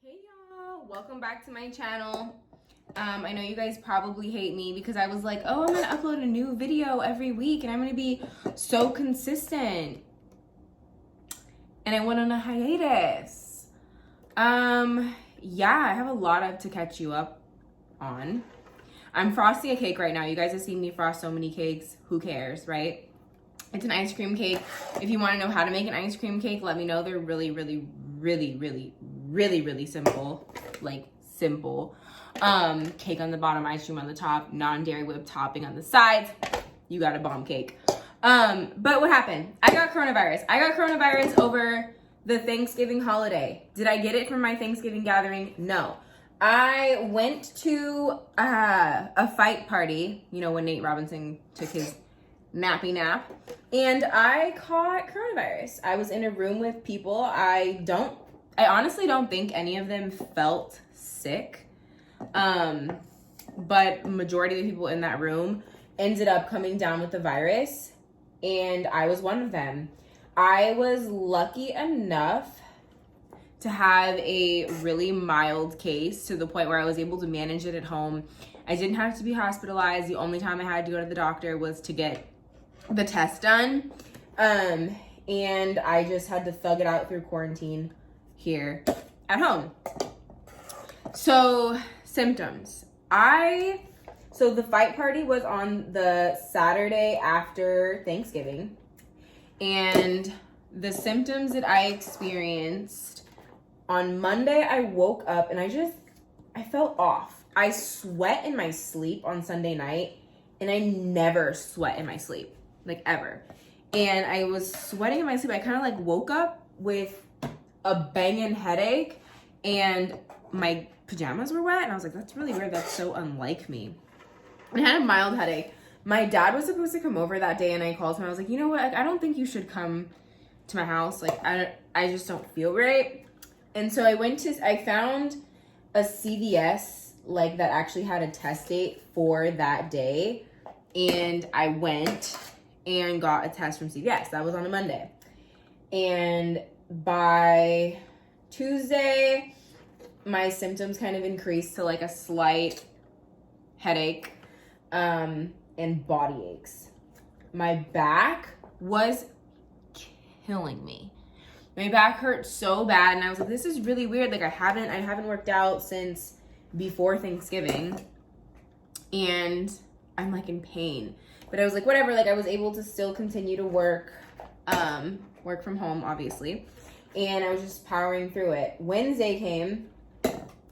Hey y'all, welcome back to my channel. I know you guys probably hate me because I was like, oh, I'm gonna upload a new video every week and I'm gonna be so consistent. And I went on a hiatus. Yeah, I have a lot to catch you up on. I'm frosting a cake right now. You guys have seen me frost so many cakes. Who cares, right? It's an ice cream cake. If you want to know how to make an ice cream cake, let me know. They're really simple. Like simple. Cake on the bottom, ice cream on the top, non-dairy whipped topping on the sides. You got a bomb cake. But what happened? I got coronavirus over the Thanksgiving holiday. Did I get it from my Thanksgiving gathering? No. I went to a fight party, you know, when Nate Robinson took his nappy nap, and I caught coronavirus. I was in a room with people. I honestly don't think any of them felt sick. But majority of the people in that room ended up coming down with the virus, and I was one of them. I was lucky enough to have a really mild case to the point where I was able to manage it at home. I didn't have to be hospitalized. The only time I had to go to the doctor was to get the test done. And I just had to thug it out through quarantine here at home. So, symptoms. So the fight party was on the Saturday after Thanksgiving. And the symptoms that I experienced on Monday, I woke up and I felt off. I sweat in my sleep on Sunday night, and I never sweat in my sleep, like ever. And I was sweating in my sleep. I kind of like woke up with a banging headache, and my pajamas were wet, and I was like, that's really weird. That's so unlike me. I had a mild headache. My dad was supposed to come over that day, and I called him. I was like, you know what? I don't think you should come to my house. Like, I just don't feel right. And so I found a CVS like that actually had a test date for that day. And I went and got a test from CVS. That was on a Monday. And by Tuesday, my symptoms kind of increased to like a slight headache, and body aches. My back was killing me. My back hurt so bad, and I was like, this is really weird. Like I haven't worked out since before Thanksgiving, and I'm like in pain. But I was like, whatever, like I was able to still continue to work from home, obviously. And I was just powering through it. Wednesday came,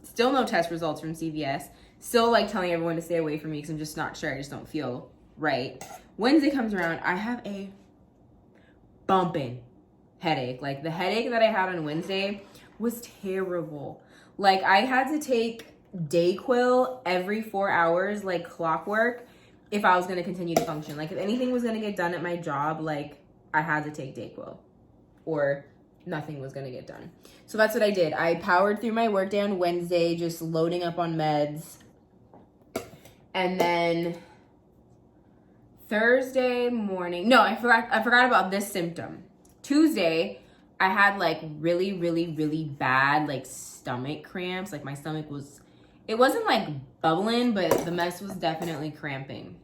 still no test results from CVS. Still like telling everyone to stay away from me because I'm just not sure. I just don't feel right. Wednesday comes around, I have a bumping headache. Like the headache that I had on Wednesday was terrible. Like I had to take Dayquil every 4 hours, like clockwork, if I was going to continue to function. Like if anything was going to get done at my job, like I had to take Dayquil or nothing was going to get done. So that's what I did. I powered through my workday on Wednesday, just loading up on meds. And then Thursday morning, no, I forgot about this symptom. Tuesday, I had like really bad like stomach cramps. Like my stomach it wasn't like bubbling, but the mess was definitely cramping.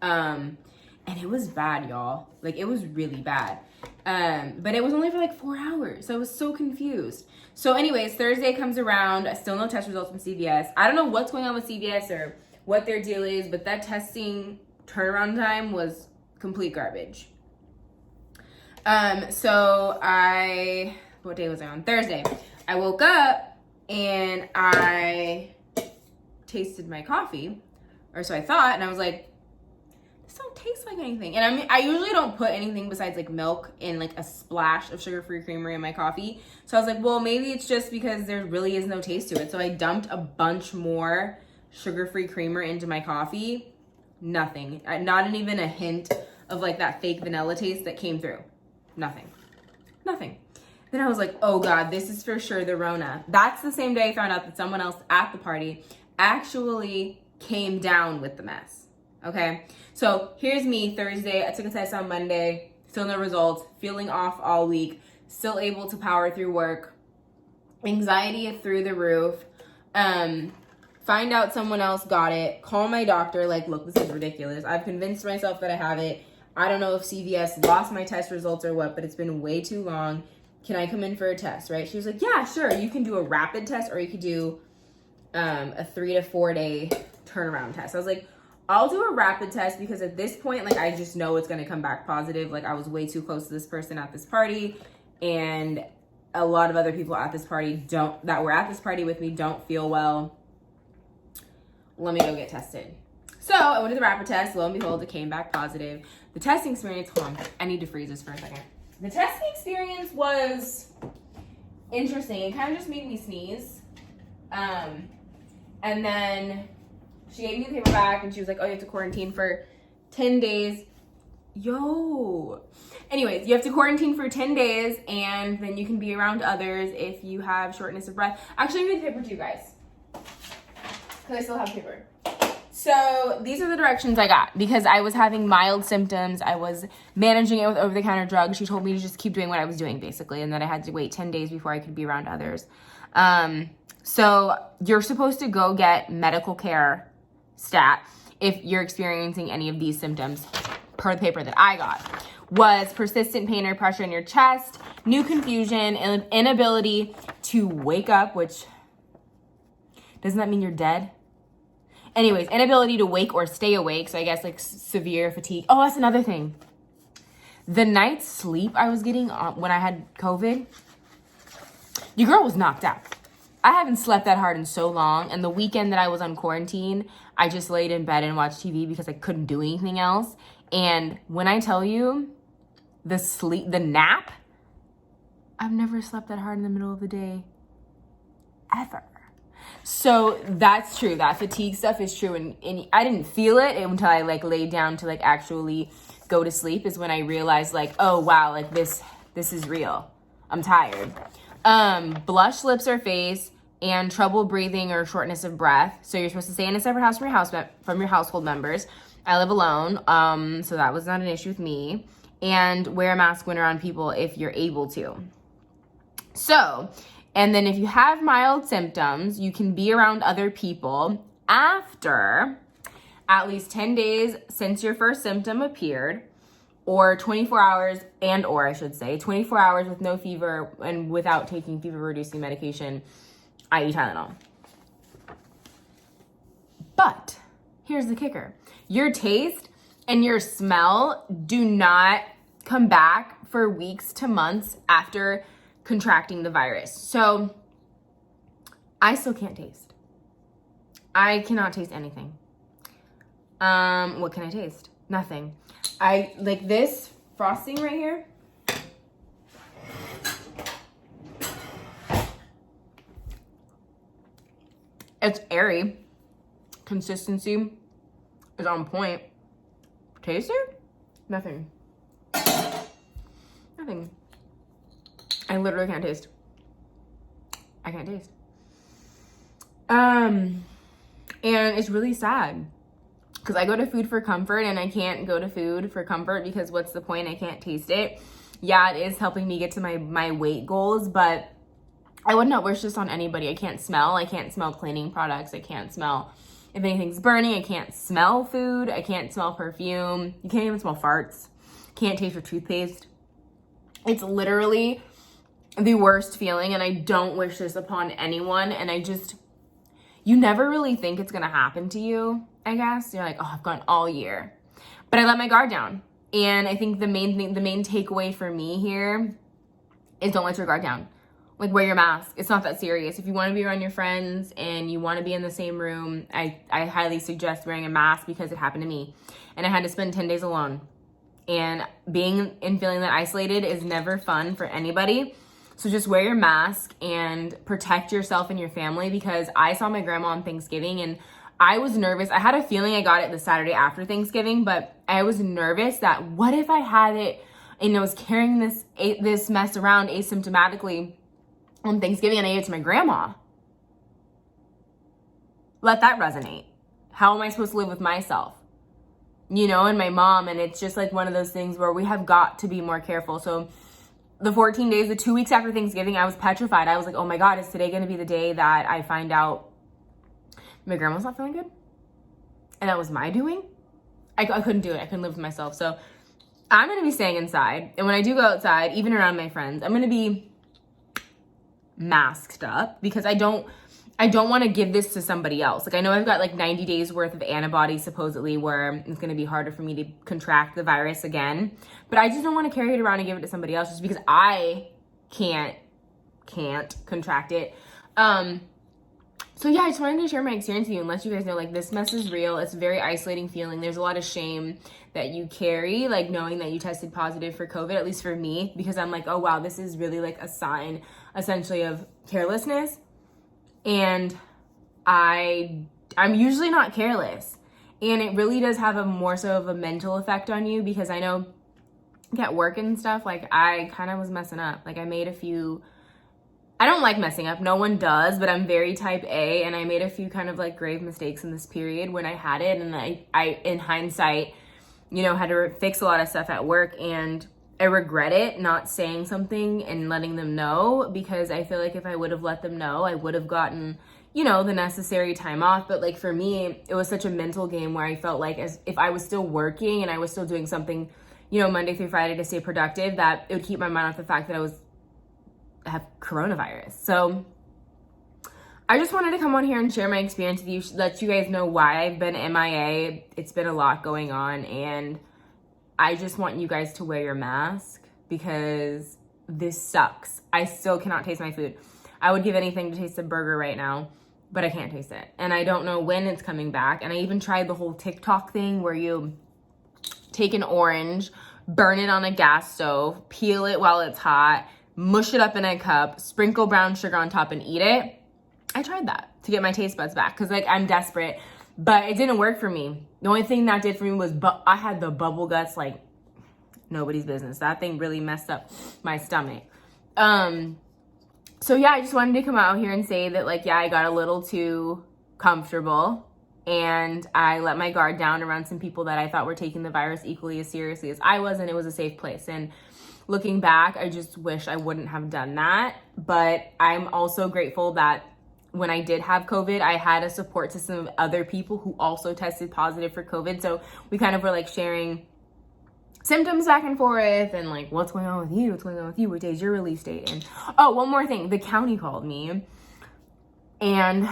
And it was bad, y'all. Like it was really bad. But it was only for like 4 hours. So I was so confused. So anyways, Thursday comes around. Still no test results from CVS. I don't know what's going on with CVS or what their deal is, but that testing turnaround time was complete garbage. So what day was I on? Thursday. I woke up and I tasted my coffee, or so I thought, and I was like, this don't taste like anything. And I mean, I usually don't put anything besides like milk and like a splash of sugar-free creamery in my coffee. So I was like, well, maybe it's just because there really is no taste to it. So I dumped a bunch more sugar-free creamer into my coffee. Nothing. Not even a hint of like that fake vanilla taste that came through. Nothing. Then I was like, oh God, this is for sure the Rona. That's the same day I found out that someone else at the party actually came down with the mess. Okay? So here's me Thursday. I took a test on Monday. Still no results. Feeling off all week. Still able to power through work. anxiety through the roof. Find out someone else got it. Call my doctor. Like, look, this is ridiculous. I've convinced myself that I have it. I don't know if CVS lost my test results or what, but it's been way too long. Can I come in for a test, right? She was like, yeah, sure. You can do a rapid test or you could do a 3 to 4 day turnaround test. I was like, I'll do a rapid test because at this point, like, I just know it's going to come back positive. Like, I was way too close to this person at this party, and a lot of other people at this party that were at this party with me don't feel well. Let me go get tested. So I went to the rapid test. Lo and behold, it came back positive. The testing experience, hold on, I need to freeze this for a second. The testing experience was interesting. It kind of just made me sneeze. And then she gave me the paper back and she was like, oh, you have to quarantine for 10 days. Anyways, you have to quarantine for 10 days and then you can be around others if you have shortness of breath. Actually, I made the paper too, guys, because I still have paper. So these are the directions I got because I was having mild symptoms. I was managing it with over-the-counter drugs. She told me to just keep doing what I was doing, basically, and that I had to wait 10 days before I could be around others. So you're supposed to go get medical care stat if you're experiencing any of these symptoms, per the paper that I got. Was persistent pain or pressure in your chest, new confusion, and inability to wake up, which, doesn't that mean you're dead? Anyways, inability to wake or stay awake. So I guess like severe fatigue. Oh, that's another thing. The night's sleep I was getting when I had COVID, your girl was knocked out. I haven't slept that hard in so long. And the weekend that I was on quarantine, I just laid in bed and watched TV because I couldn't do anything else. And when I tell you the nap, I've never slept that hard in the middle of the day ever. So that's true. That fatigue stuff is true. And I didn't feel it until I like laid down to like actually go to sleep is when I realized like, oh wow, like this is real. I'm tired. Blush lips or face and trouble breathing or shortness of breath. So you're supposed to stay in a separate house from your household members. I live alone. So that was not an issue with me. And wear a mask when around people if you're able to. So, and then if you have mild symptoms, you can be around other people after at least 10 days since your first symptom appeared, or 24 hours 24 hours with no fever and without taking fever-reducing medication, i.e. Tylenol. But here's the kicker. Your taste and your smell do not come back for weeks to months after contracting the virus. So I still can't taste. I cannot taste anything. What can I taste? Nothing. I like this frosting right here. It's airy. Consistency is on point. Taste it? Nothing. Nothing. I literally can't taste. I can't taste. And it's really sad because I go to food for comfort and I can't go to food for comfort because what's the point? I can't taste it. Yeah, it is helping me get to my weight goals, but I would not wish this on anybody. I can't smell cleaning products. I can't smell if anything's burning. I can't smell food. I can't smell perfume. You can't even smell farts. Can't taste your toothpaste. It's literally the worst feeling, and I don't wish this upon anyone. And you never really think it's gonna happen to you, I guess. You're like, oh, I've gone all year. But I let my guard down. And I think the main takeaway for me here is don't let your guard down. Like, wear your mask. It's not that serious. If you want to be around your friends and you want to be in the same room, I highly suggest wearing a mask because it happened to me. And I had to spend 10 days alone. And being and feeling that isolated is never fun for anybody. So just wear your mask and protect yourself and your family, because I saw my grandma on Thanksgiving and I was nervous. I had a feeling I got it the Saturday after Thanksgiving, but I was nervous that what if I had it and I was carrying this mess around asymptomatically on Thanksgiving and I gave it to my grandma. Let that resonate. How am I supposed to live with myself? And my mom, and it's just like one of those things where we have got to be more careful. So the 14 days, the 2 weeks after Thanksgiving, I was petrified. I was like, oh my God, is today going to be the day that I find out my grandma's not feeling good? And that was my doing? I couldn't do it. I couldn't live with myself. So I'm going to be staying inside. And when I do go outside, even around my friends, I'm going to be masked up because I don't want to give this to somebody else. Like, I know I've got like 90 days worth of antibodies supposedly where it's going to be harder for me to contract the virus again. But I just don't want to carry it around and give it to somebody else just because I can't contract it. So yeah, I just wanted to share my experience with you and let you guys know, like, this mess is real. It's a very isolating feeling. There's a lot of shame that you carry, like, knowing that you tested positive for COVID, at least for me, because I'm like, oh wow, this is really like a sign essentially of carelessness. And I'm usually not careless. And it really does have a more so of a mental effect on you, because I know at work and stuff, like, I kind of was messing up. Like, I made a few, I don't like messing up. No one does, but I'm very type A, and I made a few kind of like grave mistakes in this period when I had it. And I in hindsight, you know, had to fix a lot of stuff at work, and I regret it not saying something and letting them know, because I feel like if I would have let them know, I would have gotten, you know, the necessary time off. But like, for me, it was such a mental game where I felt like as if I was still working and I was still doing something, you know, Monday through Friday to stay productive, that it would keep my mind off the fact that I have coronavirus. So I just wanted to come on here and share my experience with you, let you guys know why I've been MIA. It's been a lot going on, and I just want you guys to wear your mask because this sucks. I still cannot taste my food. I would give anything to taste a burger right now, but I can't taste it. And I don't know when it's coming back. And I even tried the whole TikTok thing where you take an orange, burn it on a gas stove, peel it while it's hot, mush it up in a cup, sprinkle brown sugar on top, and eat it. I tried that to get my taste buds back because, like, I'm desperate, but it didn't work for me. The only thing that did for me was I had the bubble guts like nobody's business. That thing really messed up my stomach. So yeah, I just wanted to come out here and say that, like, yeah, I got a little too comfortable and I let my guard down around some people that I thought were taking the virus equally as seriously as I was, and it was a safe place. And looking back, I just wish I wouldn't have done that. But I'm also grateful that when I did have COVID, I had a support system of other people who also tested positive for COVID. So we kind of were like sharing symptoms back and forth and like, what's going on with you? What's going on with you? What day's your release date? And oh, one more thing. The county called me and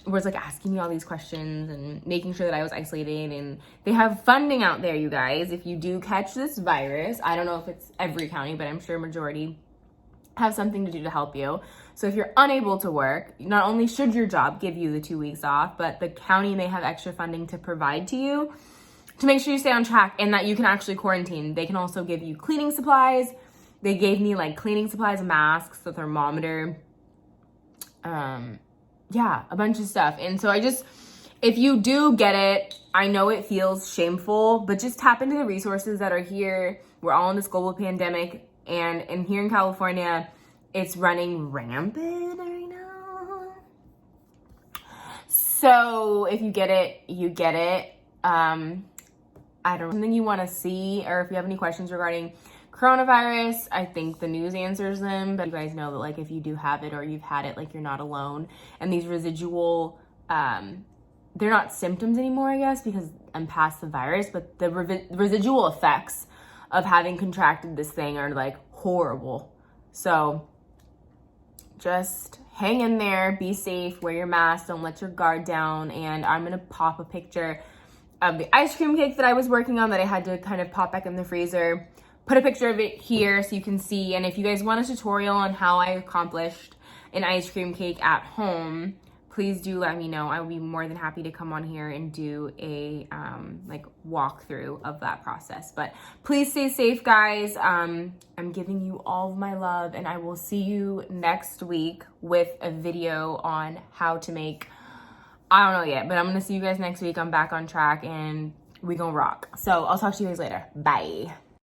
was like asking me all these questions and making sure that I was isolated. And they have funding out there, you guys. If you do catch this virus, I don't know if it's every county, but I'm sure majority have something to do to help you. So if you're unable to work, not only should your job give you the 2 weeks off, but the county may have extra funding to provide to you to make sure you stay on track and that you can actually quarantine. They can also give you cleaning supplies. They gave me like cleaning supplies, masks, a thermometer, yeah, a bunch of stuff. And so if you do get it, I know it feels shameful, but just tap into the resources that are here. We're all in this global pandemic, and here in California, it's running rampant right now. So if you get it, you get it. I don't know, something you want to see, or if you have any questions regarding coronavirus, I think the news answers them, but you guys know that, like, if you do have it or you've had it, like, you're not alone. And these residual, they're not symptoms anymore, I guess, because I'm past the virus, but the residual effects of having contracted this thing are like horrible. So just hang in there, be safe, wear your mask, don't let your guard down. And I'm gonna pop a picture of the ice cream cake that I was working on that I had to kind of pop back in the freezer. Put a picture of it here so you can see. And if you guys want a tutorial on how I accomplished an ice cream cake at home, please do let me know. I will be more than happy to come on here and do a like walkthrough of that process. But please stay safe, guys. I'm giving you all of my love, and I will see you next week with a video on how to make, I don't know yet, but I'm gonna see you guys next week. I'm back on track and we gonna rock. So I'll talk to you guys later. Bye.